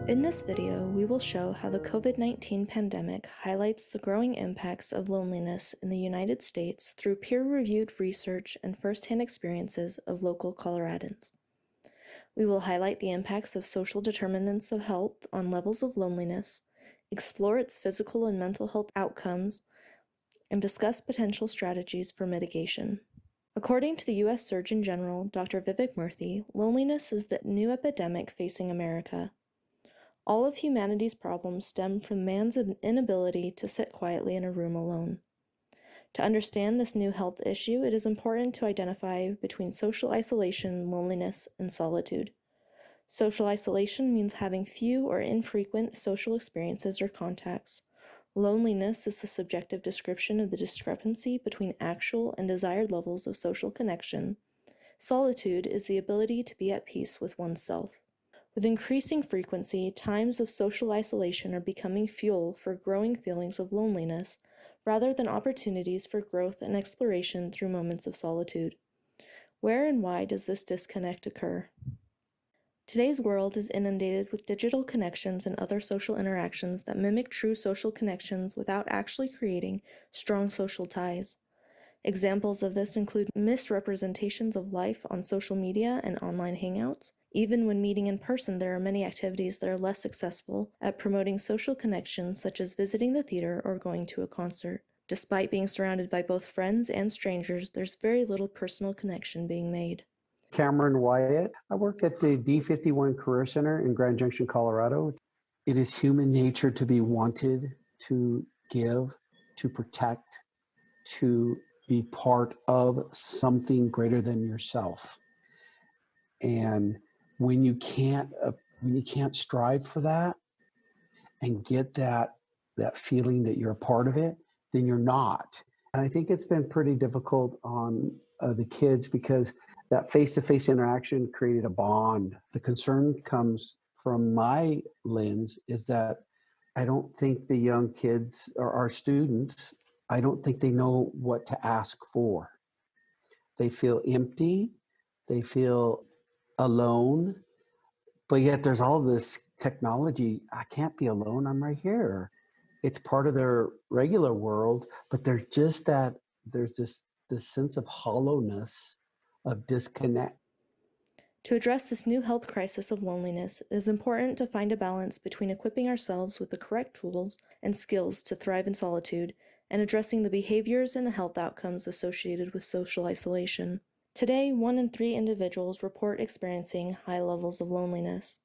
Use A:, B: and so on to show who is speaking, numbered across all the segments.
A: In this video, we will show how the COVID-19 pandemic highlights the growing impacts of loneliness in the United States through peer-reviewed research and first-hand experiences of local Coloradans. We will highlight the impacts of social determinants of health on levels of loneliness, explore its physical and mental health outcomes, and discuss potential strategies for mitigation. According to the U.S. Surgeon General, Dr. Vivek Murthy, loneliness is the new epidemic facing America. All of humanity's problems stem from man's inability to sit quietly in a room alone. To understand this new health issue, it is important to identify between social isolation, loneliness, and solitude. Social isolation means having few or infrequent social experiences or contacts. Loneliness is the subjective description of the discrepancy between actual and desired levels of social connection. Solitude is the ability to be at peace with oneself. With increasing frequency, times of social isolation are becoming fuel for growing feelings of loneliness, rather than opportunities for growth and exploration through moments of solitude. Where and why does this disconnect occur? Today's world is inundated with digital connections and other social interactions that mimic true social connections without actually creating strong social ties. Examples of this include misrepresentations of life on social media and online hangouts. Even when meeting in person, there are many activities that are less successful at promoting social connections, such as visiting the theater or going to a concert. Despite being surrounded by both friends and strangers, there's very little personal connection being made.
B: Cameron Wyatt. I work at the D51 Career Center in Grand Junction, Colorado. It is human nature to be wanted, to give, to protect, to be part of something greater than yourself. And when you can't strive for that and get that feeling that you're a part of it, then you're not. And I think it's been pretty difficult on the kids because that face-to-face interaction created a bond. The concern comes from my lens is that I don't think the young kids or our students, I don't think they know what to ask for. They feel empty, they feel alone, but yet there's all this technology. I can't be alone, I'm right here. It's part of their regular world, but there's this sense of hollowness, of disconnect.
A: To address this new health crisis of loneliness, it is important to find a balance between equipping ourselves with the correct tools and skills to thrive in solitude and addressing the behaviors and health outcomes associated with social isolation. Today, 1 in 3 individuals report experiencing high levels of loneliness.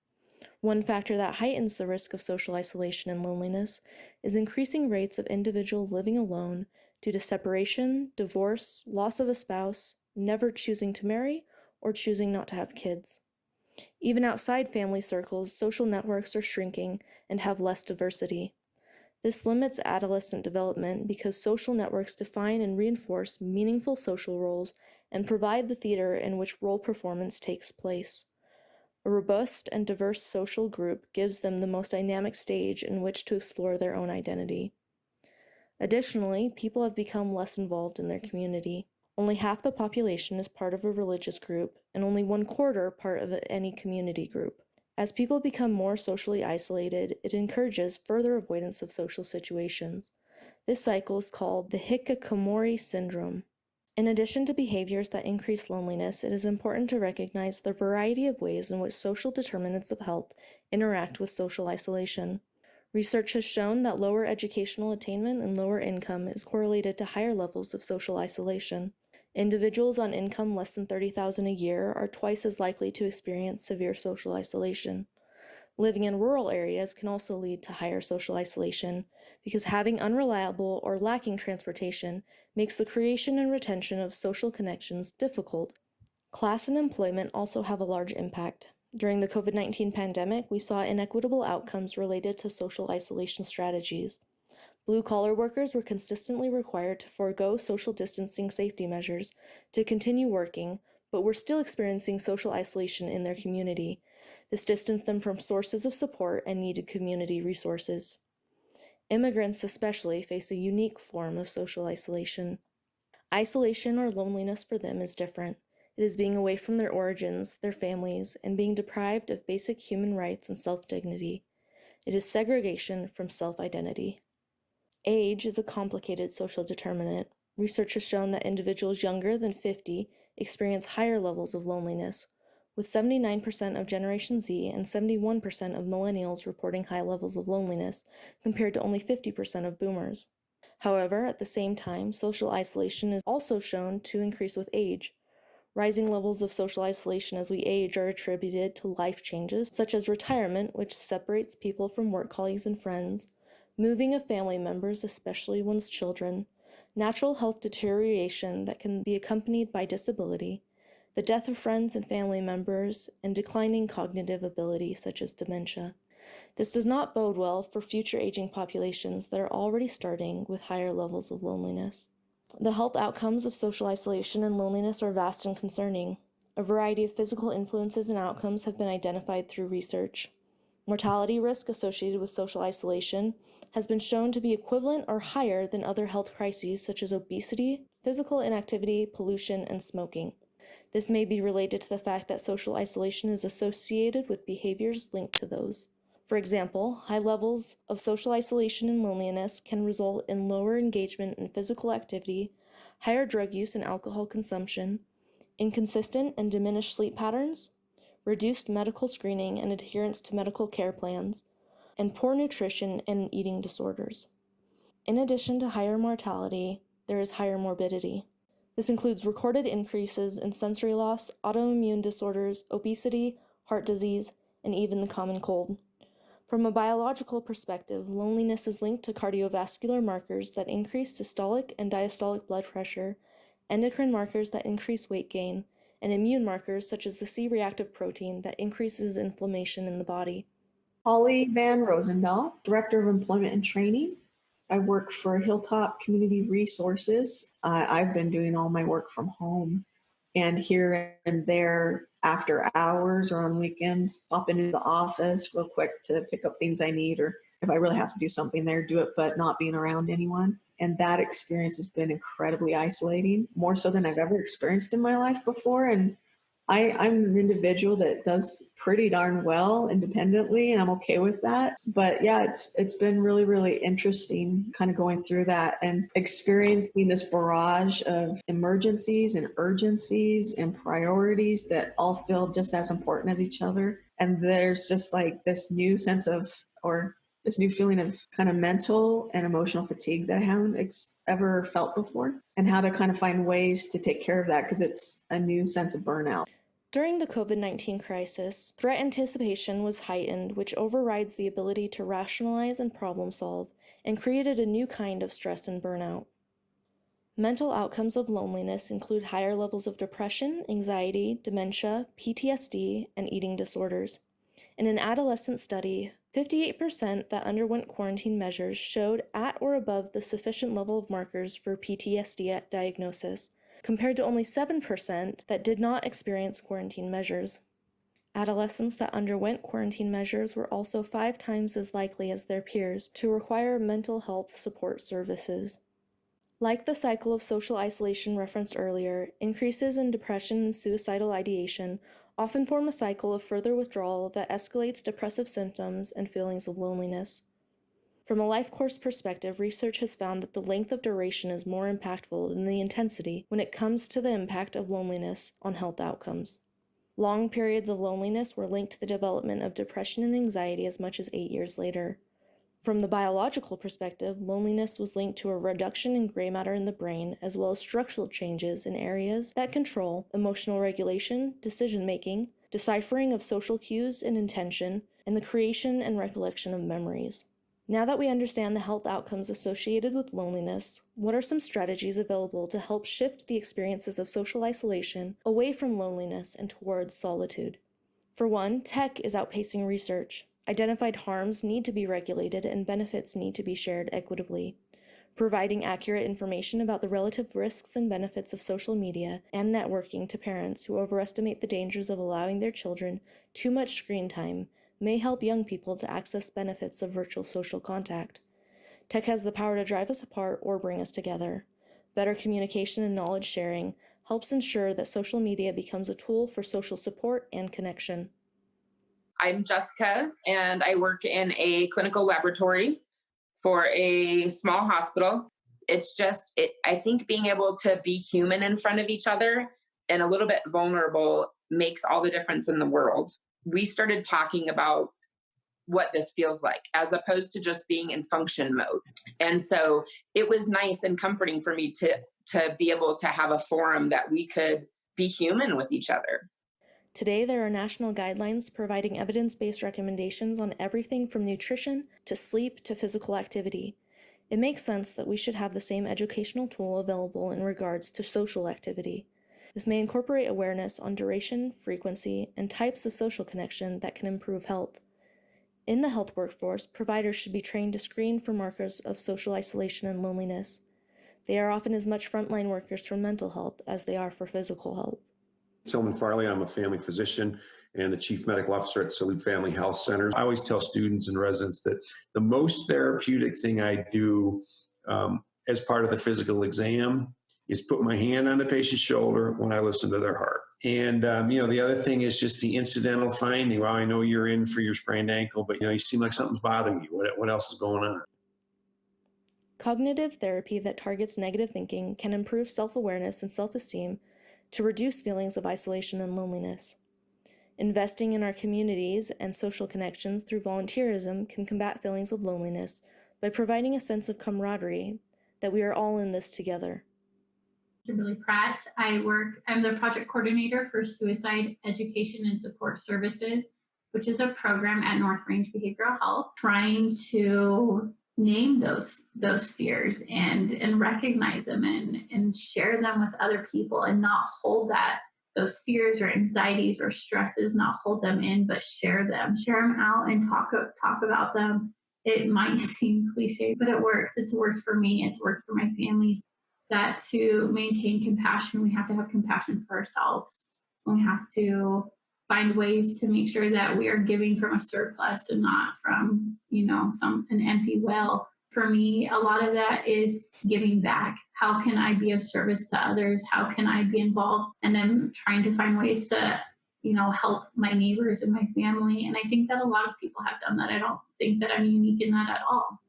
A: One factor that heightens the risk of social isolation and loneliness is increasing rates of individuals living alone due to separation, divorce, loss of a spouse, never choosing to marry, or choosing not to have kids. Even outside family circles, social networks are shrinking and have less diversity. This limits adolescent development because social networks define and reinforce meaningful social roles and provide the theater in which role performance takes place. A robust and diverse social group gives them the most dynamic stage in which to explore their own identity. Additionally, people have become less involved in their community. Only half the population is part of a religious group, and only 1/4 part of any community group. As people become more socially isolated, it encourages further avoidance of social situations. This cycle is called the hikikomori syndrome. In addition to behaviors that increase loneliness, it is important to recognize the variety of ways in which social determinants of health interact with social isolation. Research has shown that lower educational attainment and lower income is correlated to higher levels of social isolation. Individuals on income less than $30,000 a year are twice as likely to experience severe social isolation. Living in rural areas can also lead to higher social isolation because having unreliable or lacking transportation makes the creation and retention of social connections difficult. Class and employment also have a large impact. During the COVID-19 pandemic, we saw inequitable outcomes related to social isolation strategies. Blue-collar workers were consistently required to forego social distancing safety measures to continue working, but were still experiencing social isolation in their community. This distanced them from sources of support and needed community resources. Immigrants especially face a unique form of social isolation. Isolation or loneliness for them is different. It is being away from their origins, their families, and being deprived of basic human rights and self-dignity. It is segregation from self-identity. Age is a complicated social determinant. Research has shown that individuals younger than 50 experience higher levels of loneliness, with 79% of Generation Z and 71% of millennials reporting high levels of loneliness, compared to only 50% of boomers. However, at the same time, social isolation is also shown to increase with age. Rising levels of social isolation as we age are attributed to life changes, such as retirement, which separates people from work colleagues and friends, moving of family members, especially one's children, natural health deterioration that can be accompanied by disability, the death of friends and family members, and declining cognitive ability, such as dementia. This does not bode well for future aging populations that are already starting with higher levels of loneliness. The health outcomes of social isolation and loneliness are vast and concerning. A variety of physical influences and outcomes have been identified through research. Mortality risk associated with social isolation has been shown to be equivalent or higher than other health crises such as obesity, physical inactivity, pollution, and smoking. This may be related to the fact that social isolation is associated with behaviors linked to those. For example, high levels of social isolation and loneliness can result in lower engagement in physical activity, higher drug use and alcohol consumption, inconsistent and diminished sleep patterns, reduced medical screening and adherence to medical care plans, and poor nutrition and eating disorders. In addition to higher mortality, there is higher morbidity. This includes recorded increases in sensory loss, autoimmune disorders, obesity, heart disease, and even the common cold. From a biological perspective, loneliness is linked to cardiovascular markers that increase systolic and diastolic blood pressure, endocrine markers that increase weight gain, and immune markers such as the C-reactive protein that increases inflammation in the body.
C: Holly Van Rosendahl, Director of Employment and Training. I work for Hilltop Community Resources. I've been doing all my work from home and here and there after hours or on weekends, pop into the office real quick to pick up things I need, or if I really have to do something there, do it, but not being around anyone. And that experience has been incredibly isolating, more so than I've ever experienced in my life before. And I'm an individual that does pretty darn well independently, and I'm okay with that. But yeah, it's been really, really interesting kind of going through that and experiencing this barrage of emergencies and urgencies and priorities that all feel just as important as each other. And there's just like this new sense of, or this new feeling of kind of mental and emotional fatigue that I haven't ever felt before, and how to kind of find ways to take care of that because it's a new sense of burnout.
A: During the COVID-19 crisis, threat anticipation was heightened, which overrides the ability to rationalize and problem solve, and created a new kind of stress and burnout. Mental outcomes of loneliness include higher levels of depression, anxiety, dementia, PTSD, and eating disorders. In an adolescent study, 58% that underwent quarantine measures showed at or above the sufficient level of markers for PTSD at diagnosis, compared to only 7% that did not experience quarantine measures. Adolescents that underwent quarantine measures were also 5 times as likely as their peers to require mental health support services. Like the cycle of social isolation referenced earlier, increases in depression and suicidal ideation often form a cycle of further withdrawal that escalates depressive symptoms and feelings of loneliness. From a life course perspective, research has found that the length of duration is more impactful than the intensity when it comes to the impact of loneliness on health outcomes. Long periods of loneliness were linked to the development of depression and anxiety as much as 8 years later. From the biological perspective, loneliness was linked to a reduction in gray matter in the brain, as well as structural changes in areas that control emotional regulation, decision-making, deciphering of social cues and intention, and the creation and recollection of memories. Now that we understand the health outcomes associated with loneliness, what are some strategies available to help shift the experiences of social isolation away from loneliness and towards solitude? For one, tech is outpacing research. Identified harms need to be regulated and benefits need to be shared equitably. Providing accurate information about the relative risks and benefits of social media and networking to parents who overestimate the dangers of allowing their children too much screen time may help young people to access benefits of virtual social contact. Tech has the power to drive us apart or bring us together. Better communication and knowledge sharing helps ensure that social media becomes a tool for social support and connection.
D: I'm Jessica, and I work in a clinical laboratory for a small hospital. I think being able to be human in front of each other and a little bit vulnerable makes all the difference in the world. We started talking about what this feels like as opposed to just being in function mode. And so it was nice and comforting for me to be able to have a forum that we could be human with each other.
A: Today, there are national guidelines providing evidence-based recommendations on everything from nutrition to sleep to physical activity. It makes sense that we should have the same educational tool available in regards to social activity. This may incorporate awareness on duration, frequency, and types of social connection that can improve health. In the health workforce, providers should be trained to screen for markers of social isolation and loneliness. They are often as much frontline workers for mental health as they are for physical health.
E: Tillman Farley, I'm a family physician and the chief medical officer at Salute Family Health Centers. I always tell students and residents that the most therapeutic thing I do as part of the physical exam is put my hand on the patient's shoulder when I listen to their heart. And, the other thing is just the incidental finding. Well, I know you're in for your sprained ankle, but, you seem like something's bothering you. What else is going on?
A: Cognitive therapy that targets negative thinking can improve self-awareness and self-esteem to reduce feelings of isolation and loneliness. Investing in our communities and social connections through volunteerism can combat feelings of loneliness by providing a sense of camaraderie that we are all in this together.
F: Kimberly Pratt. I'm the project coordinator for Suicide Education and Support Services, which is a program at North Range Behavioral Health, trying to name those fears and recognize them and share them with other people and not hold those fears or anxieties or stresses, not hold them in, but share them out and talk about them. It might seem cliche, but it works. It's worked for me. It's worked for my family. That to maintain compassion, we have to have compassion for ourselves. We have to find ways to make sure that we are giving from a surplus and not from, an empty well. For me, a lot of that is giving back. How can I be of service to others? How can I be involved? And I'm trying to find ways to, help my neighbors and my family. And I think that a lot of people have done that. I don't think that I'm unique in that at all.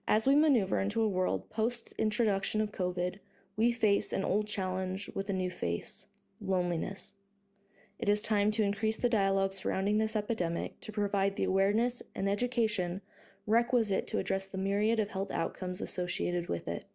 A: As we maneuver into a world post-introduction of COVID, we face an old challenge with a new face: loneliness. It is time to increase the dialogue surrounding this epidemic to provide the awareness and education requisite to address the myriad of health outcomes associated with it.